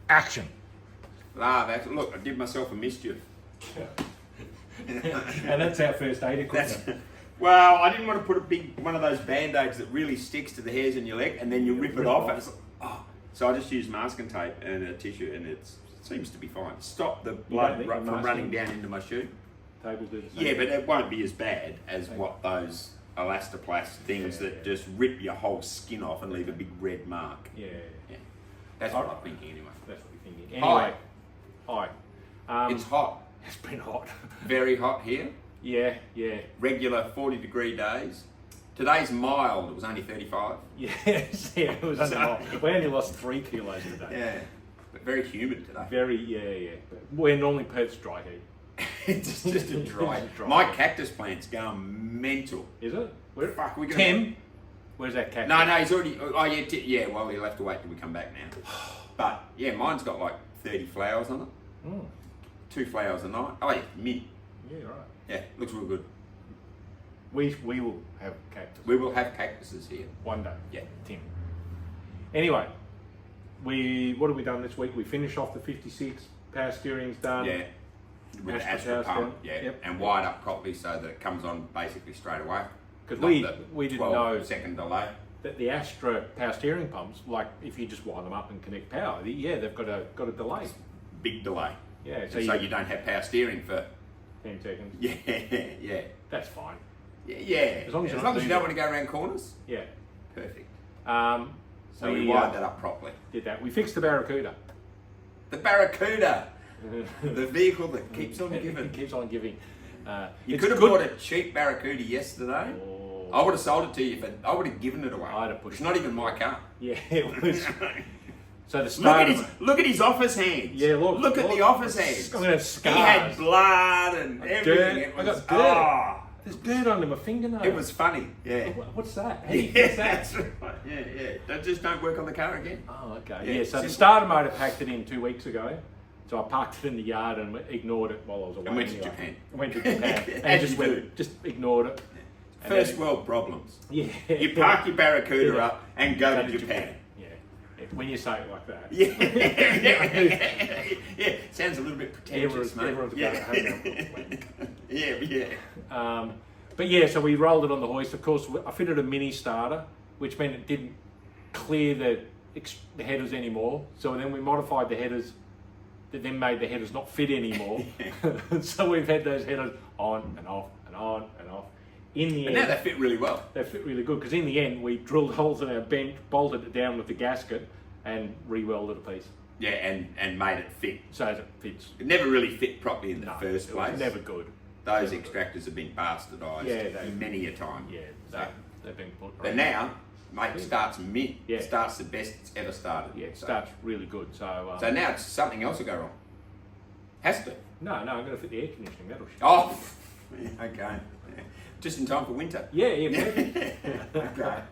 Action. Look, I did myself a mischief. And that's our first aid equipment. Well, I didn't want to put a big one of those band-aids that really sticks to the hairs in your leg and then you rip it off. And it's like, oh. So I just used masking tape and a tissue and it seems to be fine. Stop the blood from running down into my shoe. Tape will do the same. Yeah, but it won't be as bad as what those elastoplast things that just rip your whole skin off and leave a big red mark. Yeah. That's what I'm thinking anyway. That's what we're thinking. Anyway, hi. It's hot. It's been hot. Very hot here. Yeah. Regular 40-degree days. Today's mild. It was only 35. Yes, it was under we only lost 3 kilos today. Yeah, but very humid today. Very. But we're normally Perth's dry heat. It's just a dry. My cactus plant's going mental. Is it? Where fuck we going? Tim, where's that cactus? No, he's already. Oh yeah, well he'll have to wait till we come back now. But yeah, mine's got like 30 flowers on it. 2 flowers a night. Oh yeah, mint. Yeah, right. Yeah, looks real good. We will have cactus. We will have cactuses here one day. Yeah, Tim. Anyway, what have we done this week? We finished off the 56. Power steering's done. Yeah. With the Astra pump, and wired up properly so that it comes on basically straight away. Because we didn't know 12-second delay. That the Astra power steering pumps, like if you just wire them up and connect power, they've got a delay. Big delay. Yeah, so you don't have power steering for 10 seconds. Yeah. That's fine. Yeah. As long as you don't want to go around corners. Yeah. Perfect. So we wired that up properly. Did that. We fixed the Barracuda. The Barracuda. The vehicle that keeps on giving. It keeps on giving. You could have bought a cheap Barracuda yesterday. Oh. I would have sold it to you, but I would have given it away. I'd have pushed it's not even my car. Yeah, it was. So the start look at his office hands. Yeah, look at the office hands. I'm gonna have scars. He had blood and everything. I got dirt. There's dirt under my fingernail. It was funny. Yeah. What's that? Hey, what's that? That's right. Yeah. Just don't work on the car again. Oh, okay. Yeah. So the starter motor packed it in 2 weeks ago. So I parked it in the yard and ignored it while I was away. And went to Japan. I went to Japan and just ignored it. First world problems. Yeah. You park your Barracuda up and go to Japan. Yeah. When you say it like that. Yeah. Sounds a little bit pretentious, mate. Everyone's going home. Yeah. But yeah, so we rolled it on the hoist. Of course, I fitted a mini starter, which meant it didn't clear the headers anymore. So then we modified the headers that then made the headers not fit anymore. So we've had those headers on and off and on and off. In the end, now they fit really well. They fit really good because in the end we drilled holes in our bench, bolted it down with the gasket, and re-welded a piece. Yeah, and made it fit. So as it fits. It never really fit properly in the first place. It was never good. Those extractors have been bastardised many a time. Yeah, they've been put right. But now, mate, it starts mint. Yeah. It starts the best it's ever started. Yeah, it starts really good. So now it's something else will go wrong. Has to. No, I'm going to fit the air conditioning. That'll shit. Oh, okay. Yeah. Just in time for winter. Yeah. Okay.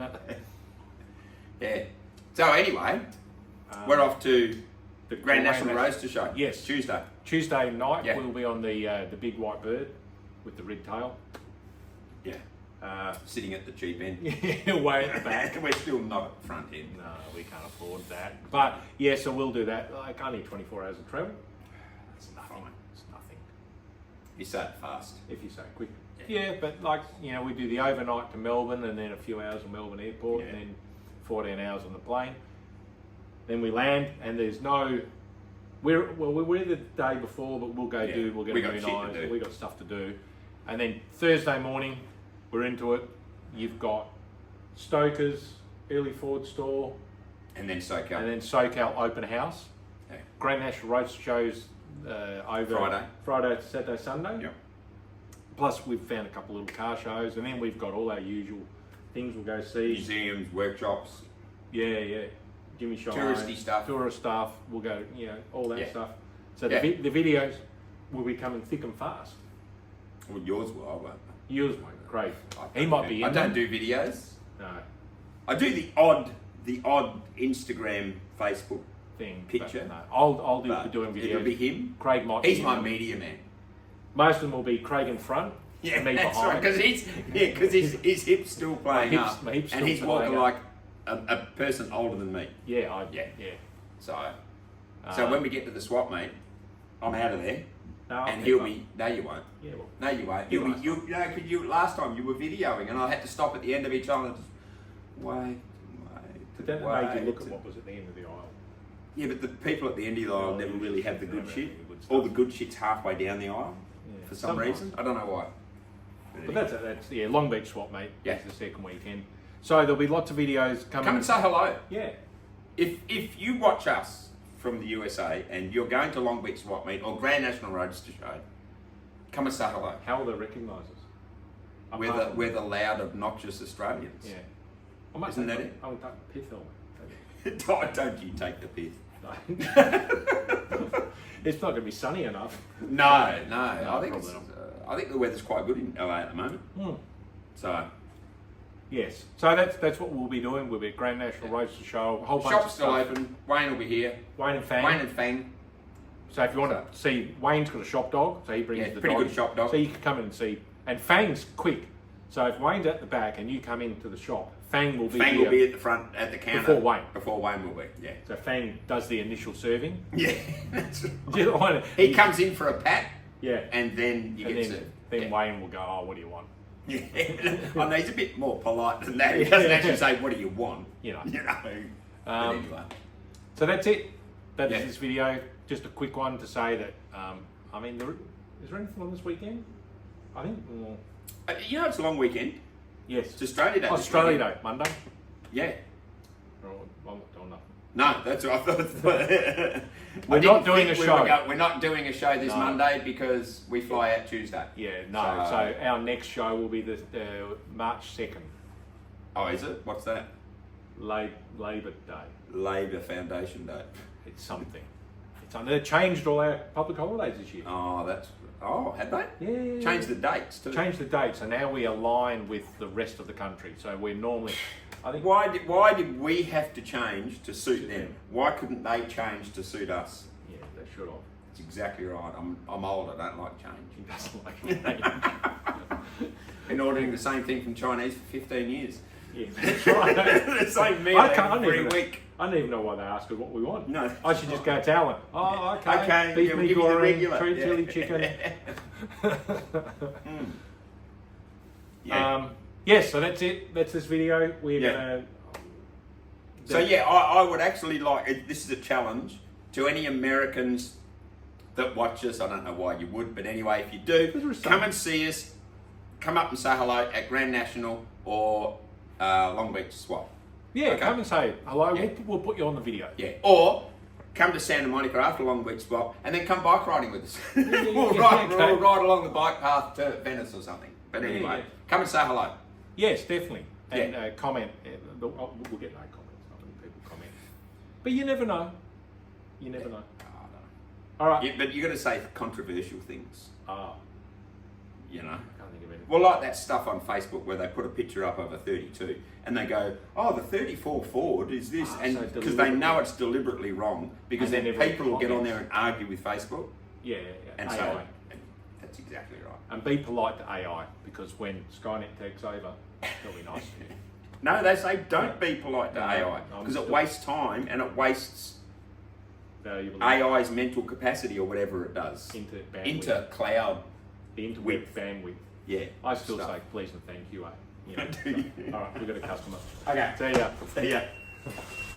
Yeah. So anyway, we're off to the Grand National Roadster Show. Yes. Tuesday night we'll be on the big white bird with the red tail. Yeah. Sitting at the cheap end. Way at the back. We're still not at the front end. No, we can't afford that. But yeah, so we'll do that. Like only 24 hours of travel. That's nothing. It's nothing. If you say it fast. If you say it quick. Yeah, but we do the overnight to Melbourne and then a few hours at Melbourne Airport and then 14 hours on the plane. Then we land and there's no. We're the day before, but we'll go do. We'll get organized. We got stuff to do, and then Thursday morning, we're into it. You've got Stoker's early Ford store, and then SoCal open house. Yeah. Grand National Roadster shows over Friday, Saturday, Sunday. Yep. Plus, we've found a couple little car shows, and then we've got all our usual things we'll go see. Museums, workshops. Yeah. Jimmy Shine. Tourist stuff. We'll go, all that stuff. So the videos will be coming thick and fast. Well, yours will, I won't. Yours won't, Craig. He might be in I don't do videos. No. I do the odd Instagram, Facebook thing picture. No, I'll do doing videos. It'll be him. Craig might. He's my media man. Most of them will be Craig in front. Yeah, and me that's behind. right. Because his hips still playing up, he's walking like a person older than me. Yeah. So, So when we get to the swap meet, I'm out of there. No, I'll and keep he'll up. be, no you won't. Yeah, well, No you won't. You You'll be, won't. you know, cause you, last time you were videoing and I had to stop at the end of each aisle and just wait. but then it made you look at what was at the end of the aisle. Yeah, but the people at the end of the aisle Oh, never you really should have the good never shit. have the good All stuff. the good shit's halfway down the aisle Yeah, for some sometimes. reason. I don't know why. But that's yeah, Long Beach swap meet. Yeah. It's the second weekend. So there'll be lots of videos coming. Come and say hello. Yeah. If you watch us from the USA and you're going to Long Beach Swap Meet or Grand National Roadster Show, come and say hello. How will they recognise us? We're the loud, obnoxious Australians. Yeah. I might Isn't take- that it? I would take the pith helmet. Don't you take the piss. No. It's not going to be sunny enough. No, I think probably it's, not. I think the weather's quite good in LA at the moment. So Yes. So that's what we'll be doing. We'll be at Grand National Roadster Show. A whole bunch shop's of still stuff. open. Wayne will be here. Wayne and Fang. Wayne and Fang. So if you want to see, Wayne's got a shop dog, so he brings Yeah, the pretty dog. good shop dog. So you can come in and see. And Fang's quick. So if Wayne's at the back and you come into the shop, Fang will be Fang here. will be at the front at the counter Before Wayne. Before Wayne will be. Yeah. So Fang does the initial serving. Yeah. That's Do you know what? He comes in for a pat, Yeah. and then you And get then, served. then Yeah. Wayne will go, oh, what do you want? Yeah. I know he's a bit more polite than that. He doesn't actually say, "What do you want?" You know. You know. But anyway. So that's it. That's Yeah. this video. Just a quick one to say that, I mean, is there anything on this weekend? I think, You know, it's a long weekend. yes. It's Australia Day. this Australia weekend. Day, Monday. Yeah. Oh, I'm not doing nothing. No, that's what I thought. We're not doing a show. We're not doing a show this No. Monday because we fly out Tuesday. Yeah, no. So our next show will be the March 2nd, Oh, is it? What's that? Labour Day. Labour Foundation Day. It's something. They changed all our public holidays this year. Oh, that's. Oh, had they? Yeah. Changed the dates too. Changed the date, so now we align with the rest of the country. So we're normally, I think. Why did we have to change to suit them? Why couldn't they change to suit us? Yeah, they should have. That's exactly right. I'm old. I don't like He change. doesn't like it. Been ordering the same thing from Chinese for 15 years. Yeah, that's right. The same meal I can't every even- week. I don't even know why they ask us what we want. No. I should just go tell them. Oh, okay. Okay, Beef yeah, we'll me give you the goreng, regular. true Yeah. chili chicken. Yeah. Yes, so that's it. That's this video. We're Yeah. gonna. So yeah, I would actually like. This is a challenge to any Americans that watch us. I don't know why you would, but anyway, if you There do, was some- come and see us. Come up and say hello at Grand National or Long Beach Swap. Yeah, Okay. come and say hello. Yeah. We'll put you on the video. Yeah. Or come to Santa Monica after Long Beach Swap and then come bike riding with us. yeah, we'll okay. ride along the bike path to Venice or something. But Yeah, anyway, yeah. come and say hello. Yes, definitely. And Yeah. comment. We'll get no comments. Not many people comment. But you never know. You never know. All right. Yeah, but you got to say controversial things. Ah, You know. I can't think of anything. Well, like that stuff on Facebook where they put a picture up of a 32 and they go, "Oh, the 34 Ford is this," Ah, and so because they deliberately. know it's deliberately wrong, because And then then people will get on comments. there and argue with Facebook, Yeah. and AI. so that's exactly right. And be polite to AI, because when Skynet takes over, it'll be nice. No, they say don't be polite to No, AI I'm because it still- wastes time and it wastes Valuable AI's mental capacity or whatever it does. into bandwidth. Into cloud. the interweb width. bandwidth. Yeah. I still stuff. say please and thank you, eh? You know. Do you? All right, we've got a customer. Okay. See ya. See ya.